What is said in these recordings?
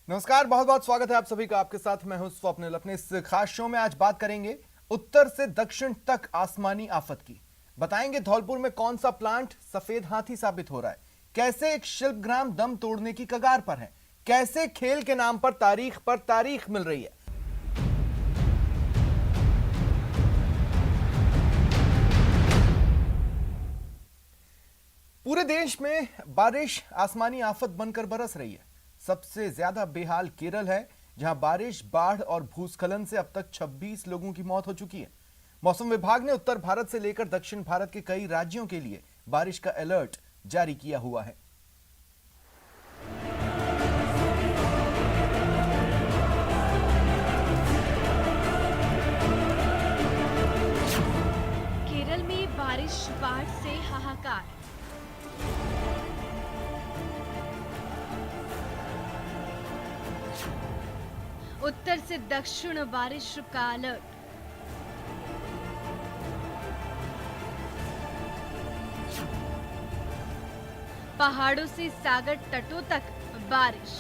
नमस्कार, बहुत बहुत स्वागत है आप सभी का। आपके साथ मैं हूं स्वप्निल। अपने इस खास शो में आज बात करेंगे उत्तर से दक्षिण तक आसमानी आफत की। बताएंगे धौलपुर में कौन सा प्लांट सफेद हाथी साबित हो रहा है, कैसे एक शिल्पग्राम दम तोड़ने की कगार पर है, कैसे खेल के नाम पर तारीख मिल रही है। पूरे देश में बारिश आसमानी आफत बनकर बरस रही है। सबसे ज्यादा बेहाल केरल है, जहां बारिश, बाढ़ और भूस्खलन से अब तक 26 लोगों की मौत हो चुकी है। मौसम विभाग ने उत्तर भारत से लेकर दक्षिण भारत के कई राज्यों के लिए बारिश का अलर्ट जारी किया हुआ है। केरल में बारिश, बाढ़ से हाहाकार। उत्तर से दक्षिण बारिश का अलर्ट। पहाड़ों से सागर तटों तक बारिश।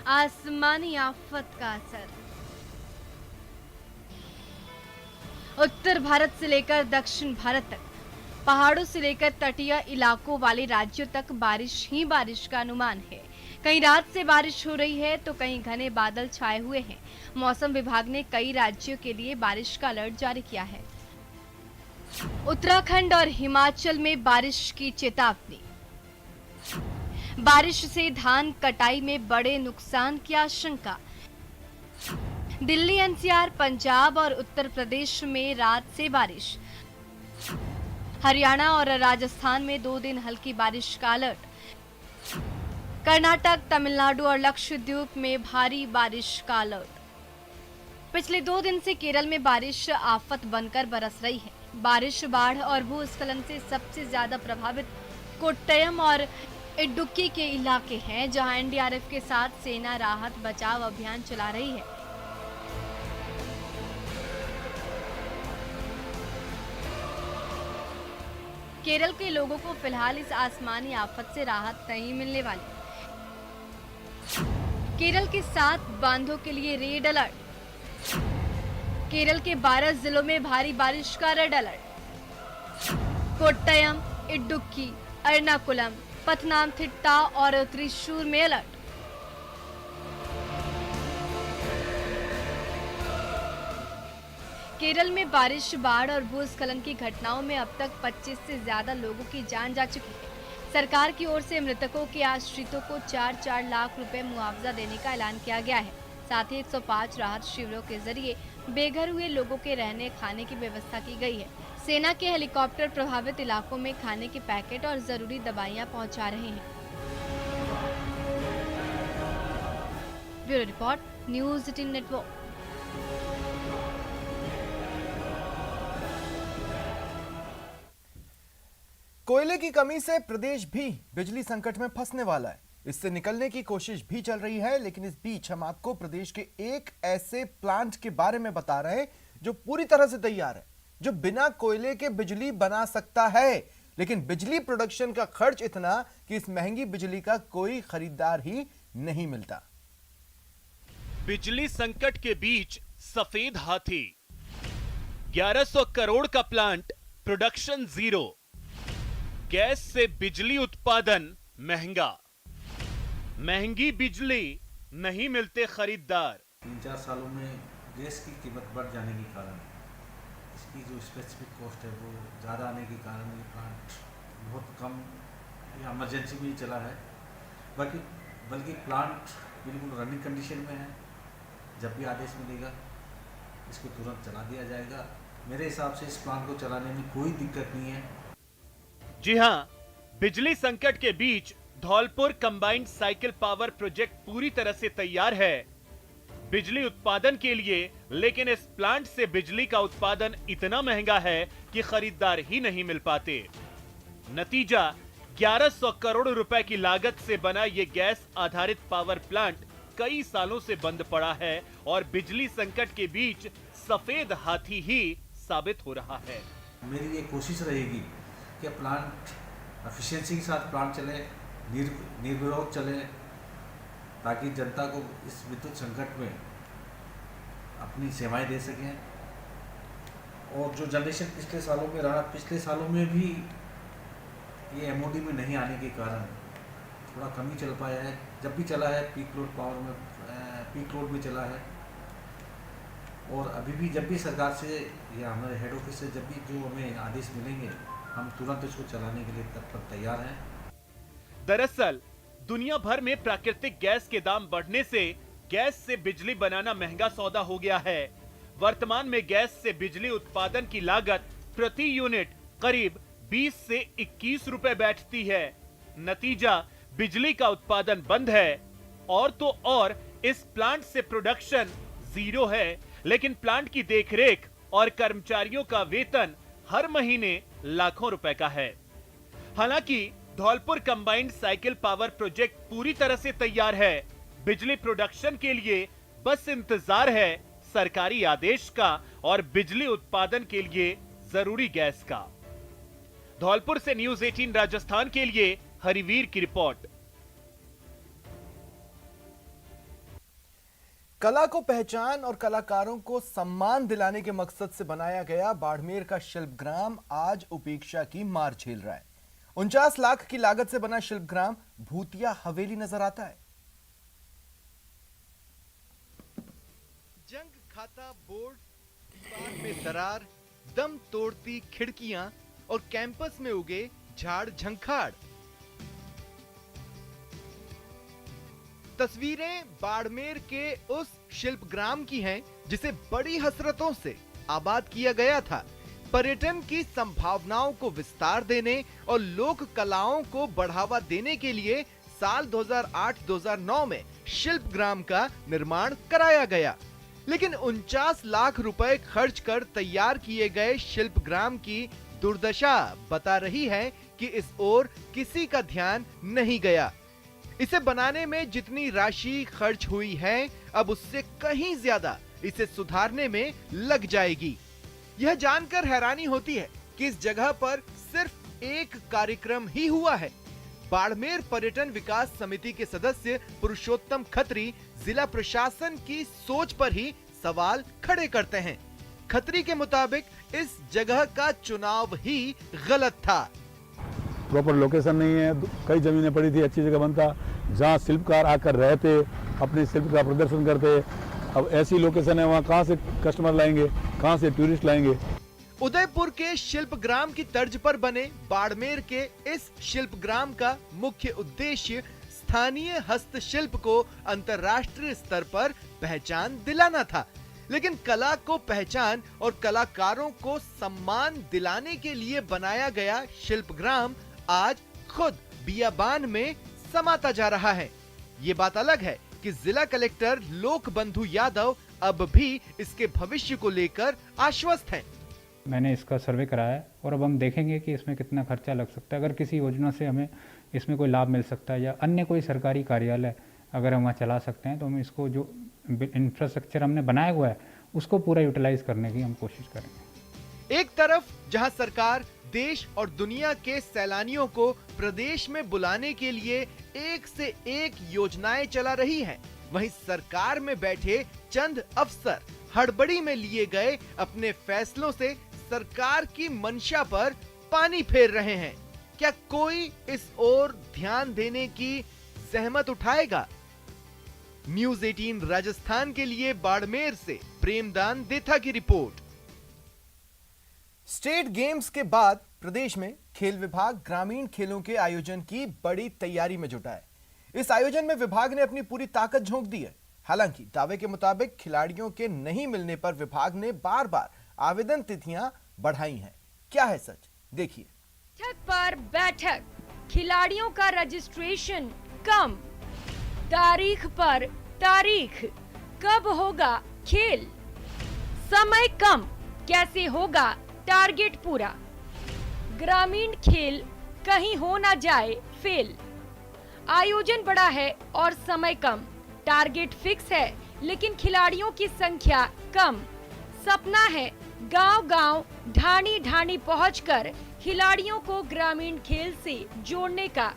आसमानी आफत का असर। उत्तर भारत से लेकर दक्षिण भारत तक, पहाड़ों से लेकर तटीय इलाकों वाले राज्यों तक बारिश ही बारिश का अनुमान है। कहीं रात से बारिश हो रही है तो कहीं घने बादल छाए हुए हैं। मौसम विभाग ने कई राज्यों के लिए बारिश का अलर्ट जारी किया है। उत्तराखंड और हिमाचल में बारिश की चेतावनी। बारिश से धान कटाई में बड़े नुकसान की आशंका। दिल्ली, एनसीआर, पंजाब और उत्तर प्रदेश में रात से बारिश। हरियाणा और राजस्थान में 2 दिन हल्की बारिश का अलर्ट। कर्नाटक, तमिलनाडु और लक्षद्वीप में भारी बारिश का अलर्ट। पिछले 2 दिन से केरल में बारिश आफत बनकर बरस रही है। बारिश, बाढ़ और भूस्खलन से सबसे ज्यादा प्रभावित कोट्टयम और इडुक्की के इलाके हैं, जहां एनडीआरएफ के साथ सेना राहत बचाव अभियान चला रही है। केरल के लोगों को फिलहाल इस आसमानी आफत से राहत नहीं मिलने वाली। केरल के 7 बांधों के लिए रेड अलर्ट। केरल के 12 जिलों में भारी बारिश का रेड अलर्ट। कोट्टयम, इडुक्की, एर्नाकुलम, पथनामथिट्टा और त्रिशूर में अलर्ट। केरल में बारिश, बाढ़ और भूस्खलन की घटनाओं में अब तक 25 से ज्यादा लोगों की जान जा चुकी है। सरकार की ओर से मृतकों के आश्रितों को 4-4 लाख रुपए मुआवजा देने का ऐलान किया गया है। साथ ही 105 राहत शिविरों के जरिए बेघर हुए लोगों के रहने खाने की व्यवस्था की गई है। सेना के हेलीकॉप्टर प्रभावित इलाकों में खाने के पैकेट और जरूरी दवाइयां पहुंचा रहे हैं। Bureau report, news 18 network. कोयले की कमी से प्रदेश भी बिजली संकट में फंसने वाला है। इससे निकलने की कोशिश भी चल रही है, लेकिन इस बीच हम आपको प्रदेश के एक ऐसे प्लांट के बारे में बता रहे हैं जो पूरी तरह से तैयार है, जो बिना कोयले के बिजली बना सकता है। लेकिन बिजली प्रोडक्शन का खर्च इतना कि इस महंगी बिजली का कोई खरीदार ही नहीं मिलता। बिजली संकट के बीच सफेद हाथी। 1100 करोड़ का प्लांट, प्रोडक्शन जीरो। गैस से बिजली उत्पादन महंगा। महंगी बिजली, नहीं मिलते खरीदार। 3-4 सालों में गैस की कीमत बढ़ जाने के कारण, इसकी जो स्पेसिफिक कॉस्ट है वो ज़्यादा आने के कारण ये प्लांट बहुत कम या इमरजेंसी में ही चला है। बल्कि प्लांट बिल्कुल रनिंग कंडीशन में है। जब भी आदेश मिलेगा इसको तुरंत चला दिया जाएगा। मेरे हिसाब से इस प्लांट को चलाने में कोई दिक्कत नहीं है। जी हां, बिजली संकट के बीच Dholpur combined cycle power project पूरी तरह से तैयार है बिजली उत्पादन के लिए। लेकिन इस प्लांट से बिजली का उत्पादन इतना महंगा है कि खरीदार ही नहीं मिल पाते। नतीजा, 1100 करोड़ रुपए की लागत से बना यह गैस आधारित पावर प्लांट कई सालों से बंद पड़ा है और बिजली संकट के बीच सफेद हाथी ही साबित हो रहा है। मेरी ये कोशिश रहेगी कि प्लांट एफिशिएंसी के साथ प्लांट चले, निर्विरोध चले, ताकि जनता को इस विद्युत संकट में अपनी सेवाएं दे सकें। और जो जनरेशन पिछले सालों में रहा, पिछले सालों में भी ये एमओडी में नहीं आने के कारण थोड़ा कम ही चल पाया है। जब भी चला है पीक लोड पावर में, पीक लोड में चला है। और अभी भी जब भी सरकार से या हमारे हेड ऑफिस से जब भी जो हमें आदेश मिलेंगे, हम तुरंत इसको चलाने के लिए तत्पर तैयार हैं। दरअसल दुनिया भर में प्राकृतिक गैस के दाम बढ़ने से गैस से बिजली बनाना महंगा सौदा हो गया है। वर्तमान में गैस से बिजली उत्पादन की लागत प्रति यूनिट करीब 20 से 21 रुपए बैठती है। नतीजा बिजली का उत्पादन बंद है। और तो और इस प्लांट से प्रोडक्शन जीरो है, लेकिन प्लांट की देखरेख और कर्मचारियों का वेतन हर महीने लाखों रुपए का है। हालांकि Dholpur combined cycle power project पूरी तरह से तैयार है। बिजली प्रोडक्शन के लिए बस इंतजार है सरकारी आदेश का और बिजली उत्पादन के लिए जरूरी गैस का। धौलपुर से न्यूज़ 18 राजस्थान के लिए हरिवीर की रिपोर्ट। कला को पहचान और कलाकारों को सम्मान दिलाने के मकसद से बनाया गया बाड़मेर का शिल्पग्राम आज उपेक्षा की मार झेल रहा है। 49 लाख की लागत से बना शिल्पग्राम भूतिया हवेली नजर आता है। जंग खाता बोर्ड, दीवार में दरार, दम तोड़ती खिड़कियां और कैंपस में उगे झाड़ झंखाड़। तस्वीरें बाड़मेर के उस शिल्पग्राम की हैं जिसे बड़ी हसरतों से आबाद किया गया था। पर्यटन की संभावनाओं को विस्तार देने और लोक कलाओं को बढ़ावा देने के लिए साल 2008-2009 में शिल्पग्राम का निर्माण कराया गया। लेकिन 49 लाख रुपए खर्च कर तैयार किए गए शिल्पग्राम की दुर्दशा बता रही है कि इस ओर किसी का ध्यान नहीं गया। इसे बनाने में जितनी राशि खर्च हुई है, अब उससे कहीं ज्यादा इसे सुधारने में लग जाएगी। यह जानकर हैरानी होती है कि इस जगह पर सिर्फ एक कार्यक्रम ही हुआ है। बाड़मेर पर्यटन विकास समिति के सदस्य पुरुषोत्तम खत्री जिला प्रशासन की सोच पर ही सवाल खड़े करते हैं। खत्री के मुताबिक इस जगह का चुनाव ही गलत था। प्रॉपर लोकेशन नहीं है, कई जमीनें पड़ी थी, अच्छी जगह बनता जहाँ शिल्पकार आकर रहते, अपने शिल्प का प्रदर्शन करते। अब ऐसी लोकेशन है, वहाँ कहाँ से कस्टमर लाएंगे, कहाँ से टूरिस्ट लाएंगे। उदयपुर के शिल्पग्राम की तर्ज पर बने बाड़मेर के इस शिल्पग्राम का मुख्य उद्देश्य स्थानीय हस्तशिल्प को अंतर्राष्ट्रीय स्तर पर पहचान दिलाना था। लेकिन कला को पहचान और कलाकारों को सम्मान दिलाने के लिए बनाया गया शिल्पग्राम आज खुद बियाबान में समाता जा रहा है। ये बात अलग है कि जिला कलेक्टर लोक बंधु यादव अब भी इसके भविष्य को लेकर आश्वस्त हैं। मैंने इसका सर्वे कराया है और अब हम देखेंगे कि इसमें कितना खर्चा लग सकता है। अगर किसी योजना से हमें इसमें कोई लाभ मिल सकता है या अन्य कोई सरकारी कार्यालय अगर हम वहाँ चला सकते हैं, तो हम इसको जो इंफ्रास्ट्रक्चर हमने बनाया हुआ है उसको पूरा यूटिलाइज करने की हम कोशिश करेंगे। एक तरफ जहां सरकार देश और दुनिया के सैलानियों को प्रदेश में बुलाने के लिए एक से एक योजनाएं चला रही है, वहीं सरकार में बैठे चंद अफसर हड़बड़ी में लिए गए अपने फैसलों से सरकार की मंशा पर पानी फेर रहे हैं। क्या कोई इस ओर ध्यान देने की जहमत उठाएगा? न्यूज़ 18 राजस्थान के लिए बाड़मेर से प्रेमदान देथा की रिपोर्ट। स्टेट गेम्स के बाद प्रदेश में खेल विभाग ग्रामीण खेलों के आयोजन की बड़ी तैयारी में जुटा है। इस आयोजन में विभाग ने अपनी पूरी ताकत झोंक दी है। हालांकि दावे के मुताबिक खिलाड़ियों के नहीं मिलने पर विभाग ने बार बार आवेदन तिथियां बढ़ाई हैं। क्या है सच, देखिए। बैठक पर बैठक, खिलाड़ियों का रजिस्ट्रेशन कम, तारीख पर तारीख, कब होगा खेल, समय कम, कैसे होगा टारगेट पूरा, ग्रामीण खेल कहीं हो ना जाए फेल, आयोजन बड़ा है और समय कम, टारगेट फिक्स है लेकिन खिलाड़ियों की संख्या कम, सपना है गांव-गांव, ढाणी-ढाणी पहुंचकर खिलाड़ियों को ग्रामीण खेल से जोड़ने का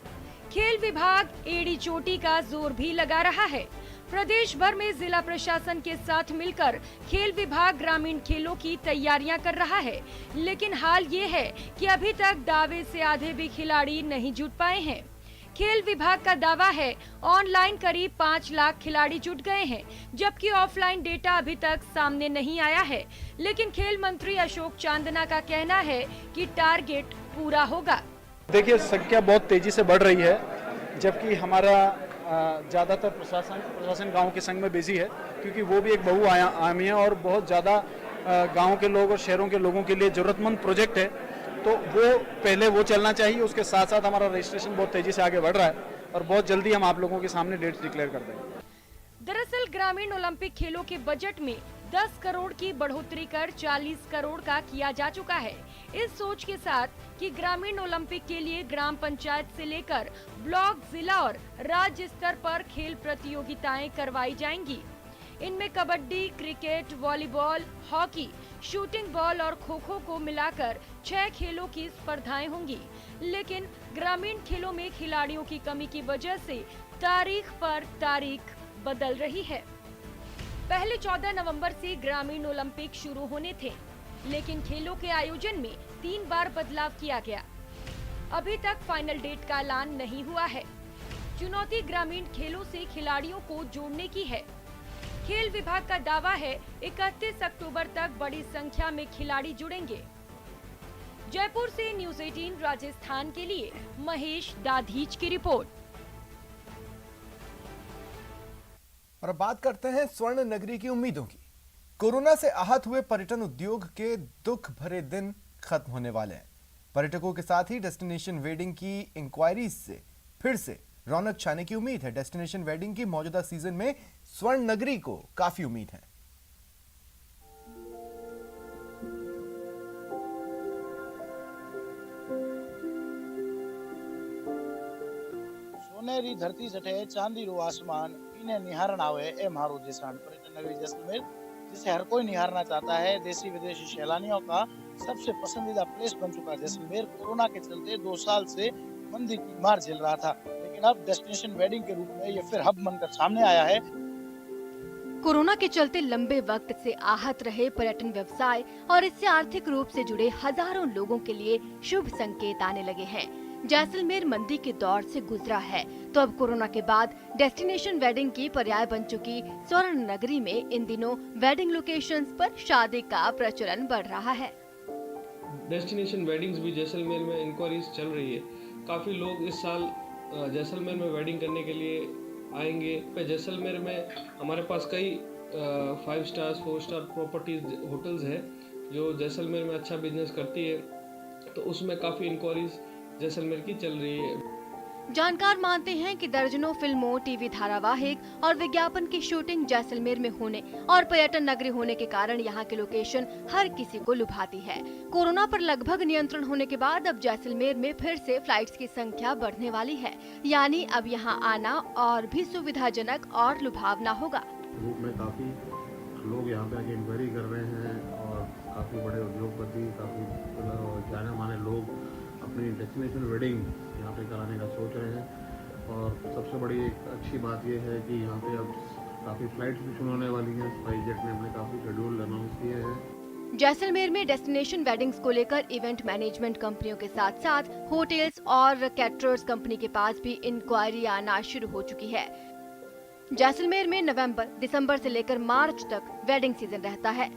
खेल विभाग एड़ी चोटी का जोर भी लगा रहा है। प्रदेश भर में जिला प्रशासन के साथ मिलकर खेल विभाग ग्रामीण खेलों की तैयारियां कर रहा है, लेकिन हाल ये है कि अभी तक दावे से आधे भी खिलाड़ी नहीं जुट पाए हैं। खेल विभाग का दावा है ऑनलाइन करीब 5 लाख खिलाड़ी जुट गए हैं, जबकि ऑफलाइन डेटा अभी तक सामने नहीं आया है। लेकिन खेल मंत्री अशोक चांदना का कहना है कि टारगेट पूरा होगा। देखिए, संख्या बहुत तेजी से बढ़ रही है, जबकि हमारा ज़्यादातर प्रशासन गांव के संग में बिजी है, क्योंकि वो भी एक बहुआयामी है और बहुत ज़्यादा गांव के लोग और शहरों के लोगों के लिए ज़रूरतमंद प्रोजेक्ट है। तो वो पहले वो चलना चाहिए, उसके साथ साथ हमारा रजिस्ट्रेशन बहुत तेजी से आगे बढ़ रहा है और बहुत जल्दी हम आप लोगों के सामने डेट्स डिक्लेयर कर देंगे। दरअसल ग्रामीण ओलंपिक खेलों के बजट में 10 करोड़ की बढ़ोतरी कर 40 करोड़ का किया जा चुका है। इस सोच के साथ कि ग्रामीण ओलंपिक के लिए ग्राम पंचायत से लेकर ब्लॉक, जिला और राज्य स्तर पर खेल प्रतियोगिताएं करवाई जाएंगी। इनमें kabaddi, cricket, volleyball, hockey, shooting ball और खो-खो को मिलाकर 6 खेलों की स्पर्धाएं होंगी। लेकिन ग्रामीण खेलों में खिलाड़ियों की कमी की वजह से तारीख पर तारीख बदल रही है। पहले 14 नवंबर से ग्रामीण ओलंपिक शुरू होने थे, लेकिन खेलों के आयोजन में 3 बार बदलाव किया गया। अभी तक फाइनल डेट का ऐलान नहीं हुआ है। चुनौती ग्रामीण खेलों से खिलाड़ियों को जोड़ने की है। खेल विभाग का दावा है 31 अक्टूबर तक बड़ी संख्या में खिलाड़ी जुड़ेंगे। जयपुर से न्यूज़ 18 राजस्थान के लिए महेश दाधीच की रिपोर्ट। और अब बात करते हैं स्वर्ण नगरी की उम्मीदों की। कोरोना से आहत हुए पर्यटन उद्योग के दुख भरे दिन खत्म होने वाले हैं। पर्यटकों के साथ ही डेस्टिनेशन वेडिंग की इंक्वायरी से फिर से रौनक छाने की उम्मीद है। डेस्टिनेशन वेडिंग की मौजूदा सीजन में स्वर्ण नगरी को काफी उम्मीद है। सोनेरी धरती जठे चांदी रो आसमान इन्हें निहारण आवे ए मारो देसान। पर्यटन नगरी जैसलमेर, जिसे हर कोई निहारना चाहता है, देशी विदेशी सैलानियों का सबसे पसंदीदा प्लेस बन चुका जैसलमेर कोरोना के चलते 2 साल से मंदी की मार झेल रहा था, लेकिन अब डेस्टिनेशन वेडिंग के रूप में ये फिर हब बनकर सामने आया है। कोरोना के चलते लंबे वक्त से आहत रहे पर्यटन व्यवसाय और इससे आर्थिक रूप से जुड़े हजारों लोगों के लिए शुभ संकेत आने लगे हैं। जैसलमेर मंदी के दौर से गुजरा है, तो अब कोरोना के बाद डेस्टिनेशन वेडिंग की पर्याय बन चुकी स्वर्ण नगरी में इन दिनों वेडिंग लोकेशंस पर शादी का प्रचलन बढ़ रहा है। डेस्टिनेशन वेडिंग्स भी जैसलमेर में इंक्वायरीज चल रही है। काफ़ी लोग इस साल जैसलमेर में वेडिंग करने के लिए आएंगे। जैसलमेर में हमारे पास कई 5 स्टार 4 स्टार प्रॉपर्टीज होटल्स है जो जैसलमेर में अच्छा बिजनेस करती है, तो उसमें काफ़ी इंक्वायरीज जैसलमेर की चल रही है। जानकार मानते हैं कि दर्जनों फिल्मों, टीवी धारावाहिक और विज्ञापन की शूटिंग जैसलमेर में होने और पर्यटन नगरी होने के कारण यहाँ की लोकेशन हर किसी को लुभाती है। कोरोना पर लगभग नियंत्रण होने के बाद अब जैसलमेर में फिर से फ्लाइट्स की संख्या बढ़ने वाली है, यानी अब यहाँ आना और भी सुविधाजनक और लुभावना होगा। ग्रुप में काफी लोग यहाँ पे आके इंक्वायरी कर रहे हैं और काफी बड़े उद्योगपति, काफी जाने माने लोग अपनी डेस्टिनेशन वेडिंग यहाँ पे कराने का सोच रहे हैं। और सबसे बड़ी एक अच्छी बात यह है कि यहाँ पे अब काफ़ी फ्लाइट्स भी शुरू होने वाली हैं। स्पाइसजेट ने अपने काफ़ी शेड्यूल अनाउंस किए हैं। जैसलमेर में डेस्टिनेशन वेडिंग्स को लेकर इवेंट मैनेजमेंट कंपनियों के साथ साथ होटल्स और कैटरर्स कंपनी के पास भी इंक्वायरी आना शुरू हो चुकी है। जैसलमेर में नवंबर, दिसंबर से लेकर मार्च तक वेडिंग सीजन रहता है।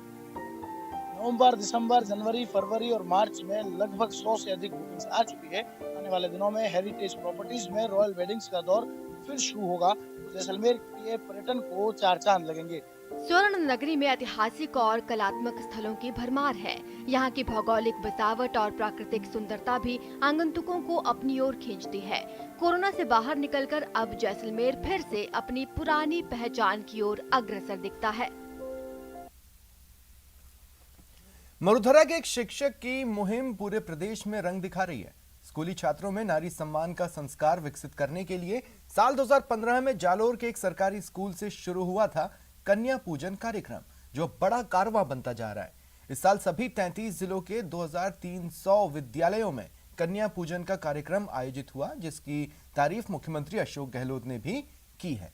नवंबर, दिसंबर, जनवरी, फरवरी और मार्च में लगभग 100 से अधिक बुकिंग्स आ चुकी है। आने वाले दिनों में हेरिटेज प्रॉपर्टीज में रॉयल वेडिंग्स का दौर फिर शुरू होगा, तो जैसलमेर के पर्यटन को 4 चांद लगेंगे। स्वर्ण नगरी में ऐतिहासिक और कलात्मक स्थलों की भरमार है। यहाँ की भौगोलिक बसावट और प्राकृतिक सुंदरता भी आगंतुकों को अपनी ओर खींचती है। कोरोना से बाहर निकलकर अब जैसलमेर फिर से अपनी पुरानी पहचान की ओर अग्रसर दिखता है। मरुधरा के एक शिक्षक की मुहिम पूरे प्रदेश में रंग दिखा रही है। स्कूली छात्रों में नारी सम्मान का संस्कार विकसित करने के लिए साल 2015 में जालोर के एक सरकारी स्कूल से शुरू हुआ था कन्या पूजन कार्यक्रम, जो बड़ा कारवां बनता जा रहा है। इस साल सभी 33 जिलों के 2300 विद्यालयों में कन्या पूजन का कार्यक्रम आयोजित हुआ, जिसकी तारीफ मुख्यमंत्री अशोक गहलोत ने भी की है।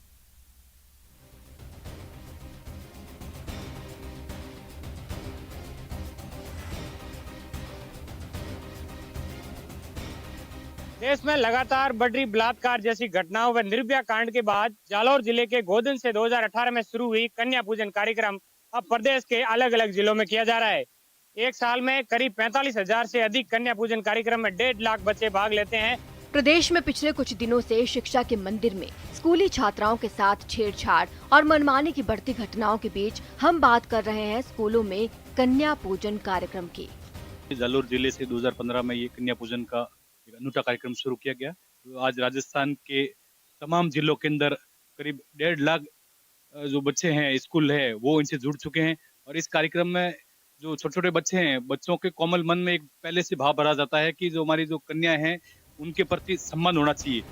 देश में लगातार बढ़ रही बलात्कार जैसी घटनाओं व निर्भया कांड के बाद जालौर जिले के गोधन से 2018 में शुरू हुई कन्या पूजन कार्यक्रम अब प्रदेश के अलग अलग जिलों में किया जा रहा है। एक साल में करीब 45,000 से अधिक कन्या पूजन कार्यक्रम में 1.5 लाख बच्चे भाग लेते हैं। प्रदेश में पिछले कुछ दिनों से शिक्षा के मंदिर में स्कूली छात्राओं के साथ छेड़छाड़ और मनमानी की बढ़ती घटनाओं के बीच हम बात कर रहे हैं स्कूलों में कन्या पूजन कार्यक्रम की। जालौर जिले से 2015 में ये कन्या पूजन का एक अनूठा कार्यक्रम शुरू किया गया। तो आज राजस्थान के तमाम जिलों के अंदर करीब 1.5 लाख जो बच्चे हैं, स्कूल है, वो इनसे जुड़ चुके हैं। और इस कार्यक्रम में जो छोटे छोटे बच्चे हैं, बच्चों के कोमल मन में एक पहले से भाव भरा जाता है कि जो हमारी जो कन्या हैं उनके प्रति सम्मान होना चाहिए।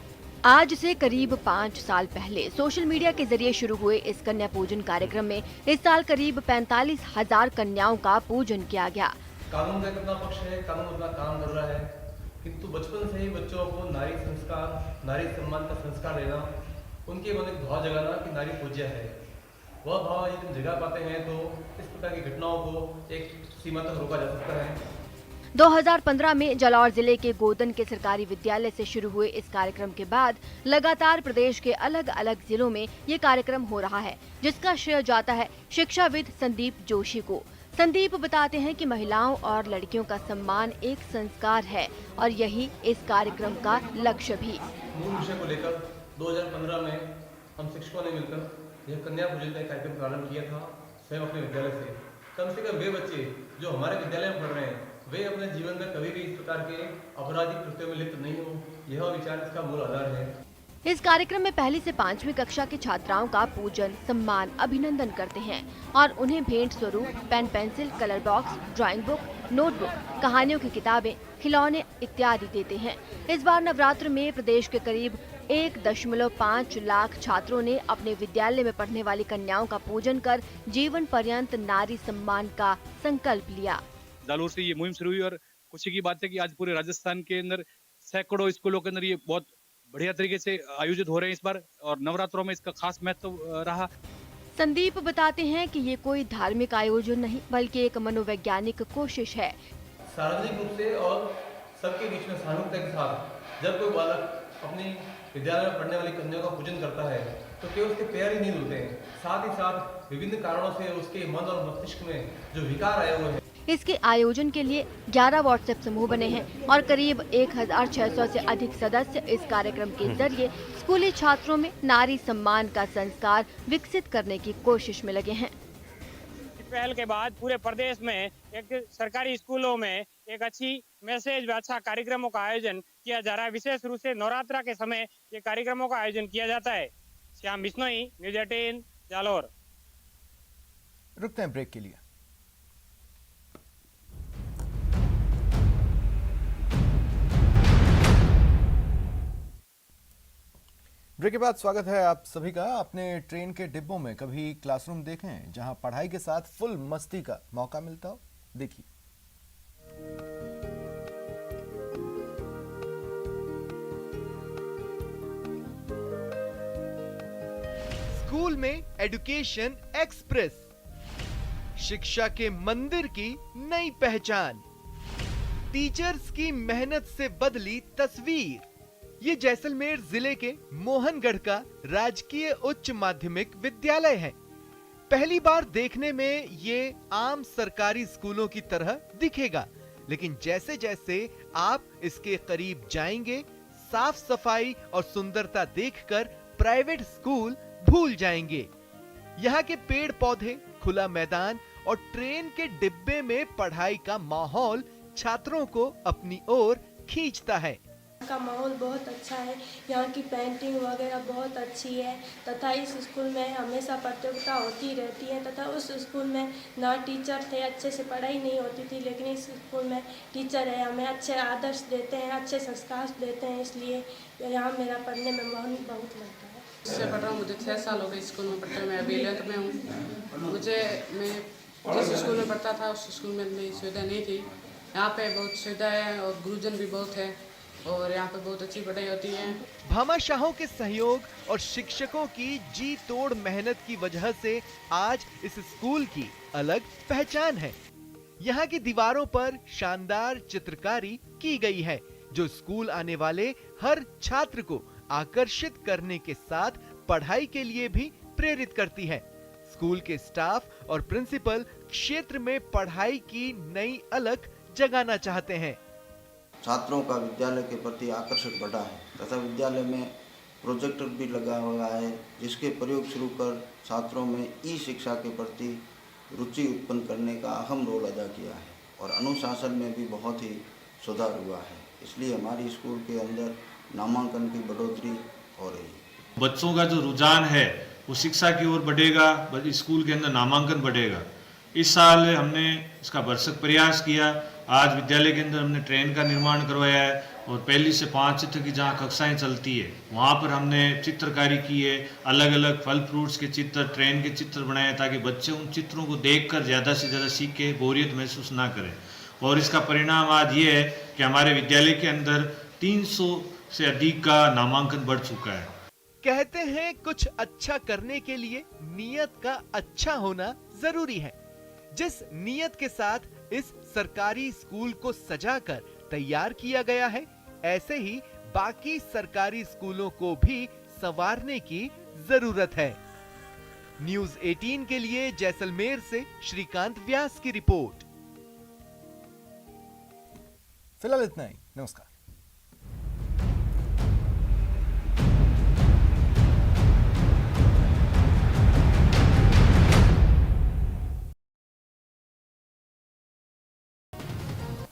आज से करीब 5 साल पहले सोशल मीडिया के जरिए शुरू हुए इस कन्या पूजन कार्यक्रम में इस साल करीब 45,000 कन्याओं का पूजन किया गया। कानून का कितना पक्ष है, कानून अपना काम कर रहा है, किंतु बचपन से ही बच्चों को नारी संस्कार, नारी सम्मान का संस्कार देना, उनके मन एक भाव जगाना कि नारी पूज्य है, वह भाव यदि हम जगा पाते हैं तो इस प्रकार की घटनाओं को एक सीमा तक रोका जा सकता है। 2015 में जालौर जिले के गोदन के सरकारी विद्यालय से शुरू हुए इस कार्यक्रम के बाद लगातार प्रदेश के अलग अलग जिलों में ये कार्यक्रम हो रहा है, जिसका श्रेय जाता है शिक्षाविद संदीप जोशी को। संदीप बताते हैं कि महिलाओं और लड़कियों का सम्मान एक संस्कार है और यही इस कार्यक्रम का लक्ष्य भी। मूल विषय को लेकर 2015 में हम शिक्षकों ने मिलकर यह कन्या पूजन का कार्यक्रम प्रारंभ किया था स्वयं अपने विद्यालय से। कम से कम वे बच्चे जो हमारे विद्यालय में पढ़ रहे हैं वे अपने जीवन में कभी भी इस प्रकार के आपराधिक कृत्यों में लिप्त नहीं हो, यह विचार इसका मूल आधार है। इस कार्यक्रम में पहली से 5वीं कक्षा की छात्राओं का पूजन, सम्मान, अभिनंदन करते हैं और उन्हें भेंट स्वरूप pen, pencil, colour box, drawing book, notebook, कहानियों की किताबें, खिलौने इत्यादि देते हैं। इस बार नवरात्र में प्रदेश के करीब 1.5 लाख छात्रों ने अपने विद्यालय में पढ़ने वाली कन्याओं का पूजन कर जीवन पर्यंत नारी सम्मान का संकल्प लिया। जालौर से ये मुहिम शुरू हुई और खुशी की बात है कि आज पूरे राजस्थान के अंदर सैकड़ों स्कूलों के अंदर ये बहुत बढ़िया तरीके से आयोजित हो रहे हैं इस बार, और नवरात्रों में इसका खास महत्व रहा। संदीप बताते हैं कि ये कोई धार्मिक आयोजन नहीं बल्कि एक मनोवैज्ञानिक कोशिश है। सार्वजनिक रूप से और सबके बीच में सहानुभूति के साथ जब कोई बालक अपनी विद्यालय में पढ़ने वाली कन्याओं का पूजन करता है तो केवल उसके पैर ही नहीं धुलते हैं, साथ ही साथ विभिन्न कारणों से उसके मन और मस्तिष्क में जो विकार आए हुए हैं। इसके आयोजन के लिए 11 व्हाट्सएप समूह बने हैं और करीब 1,600 से अधिक सदस्य इस कार्यक्रम के जरिए स्कूली छात्रों में नारी सम्मान का संस्कार विकसित करने की कोशिश में लगे हैं। पहल के बाद पूरे प्रदेश में एक सरकारी स्कूलों में एक अच्छी मैसेज व अच्छा कार्यक्रमों का आयोजन किया जा रहा है। विशेष रूप से नवरात्रा के समय ये कार्यक्रमों का आयोजन किया जाता है। श्याम बिश्नोई, न्यूज 18, जालौर। रुकते हैं ब्रेक के लिए। ब्रेक के बाद स्वागत है आप सभी का। अपने ट्रेन के डिब्बों में कभी क्लासरूम देखें जहां पढ़ाई के साथ फुल मस्ती का मौका मिलता हो? देखिए, स्कूल में एजुकेशन एक्सप्रेस, शिक्षा के मंदिर की नई पहचान, टीचर्स की मेहनत से बदली तस्वीर। ये जैसलमेर जिले के मोहनगढ़ का राजकीय उच्च माध्यमिक विद्यालय है। पहली बार देखने में ये आम सरकारी स्कूलों की तरह दिखेगा, लेकिन जैसे जैसे आप इसके करीब जाएंगे, साफ सफाई और सुंदरता देखकर प्राइवेट स्कूल भूल जाएंगे। यहाँ के पेड़ पौधे, खुला मैदान और ट्रेन के डिब्बे में पढ़ाई का माहौल छात्रों को अपनी ओर खींचता है। का माहौल बहुत अच्छा है, यहाँ की पेंटिंग वगैरह बहुत अच्छी है तथा इस स्कूल में हमेशा प्रतियोगिता होती रहती है तथा उस स्कूल में ना टीचर थे, अच्छे से पढ़ाई नहीं होती थी, लेकिन इस स्कूल में टीचर है, हमें अच्छे आदर्श देते हैं, अच्छे संस्कार देते हैं, इसलिए यहाँ मेरा पढ़ने में मन बहुत लगता है। इससे पढ़ रहा हूँ, मुझे 6 साल हो गए स्कूल में पढ़ते हुए। मैं अभी 11th में हूँ। मैं जिस स्कूल में पढ़ता था उस स्कूल में इतनी सुविधा नहीं थी। यहाँ पे बहुत सुविधा है और गुरुजन भी बहुत है और यहाँ पे बहुत अच्छी पढ़ाई होती है। भामाशाहों के सहयोग और शिक्षकों की जी तोड़ मेहनत की वजह से आज इस स्कूल की अलग पहचान है। यहाँ की दीवारों पर शानदार चित्रकारी की गई है जो स्कूल आने वाले हर छात्र को आकर्षित करने के साथ पढ़ाई के लिए भी प्रेरित करती है। स्कूल के स्टाफ और प्रिंसिपल क्षेत्र में पढ़ाई की नई अलख जगाना चाहते हैं। छात्रों का विद्यालय के प्रति आकर्षण बढ़ा है तथा विद्यालय में प्रोजेक्टर भी लगा हुआ है जिसके प्रयोग शुरू कर छात्रों में ई शिक्षा के प्रति रुचि उत्पन्न करने का अहम रोल अदा किया है और अनुशासन में भी बहुत ही सुधार हुआ है। इसलिए हमारी स्कूल के अंदर नामांकन की बढ़ोतरी हो रही है। बच्चों का जो रुझान है वो शिक्षा की ओर बढ़ेगा, स्कूल के अंदर नामांकन बढ़ेगा। इस साल हमने इसका भरसक प्रयास किया। आज विद्यालय के अंदर हमने ट्रेन का निर्माण करवाया है और पहली से 5 तक की जहाँ कक्षाएं चलती है वहाँ पर हमने चित्रकारी की है। अलग अलग फल फ्रूट्स के चित्र, ट्रेन के चित्र बनाए ताकि बच्चे उन चित्रों को देखकर ज़्यादा से ज़्यादा सीखे, बोरियत महसूस ना करें। और इसका परिणाम आज ये है कि हमारे विद्यालय के अंदर 300 से अधिक का नामांकन बढ़ चुका है। कहते हैं कुछ अच्छा करने के लिए नियत का अच्छा होना जरूरी है। जिस नियत के साथ इस सरकारी स्कूल को सजाकर तैयार किया गया है, ऐसे ही बाकी सरकारी स्कूलों को भी संवारने की जरूरत है। न्यूज़ 18 के लिए जैसलमेर से श्रीकांत व्यास की रिपोर्ट। फिलहाल इतना ही। नमस्कार।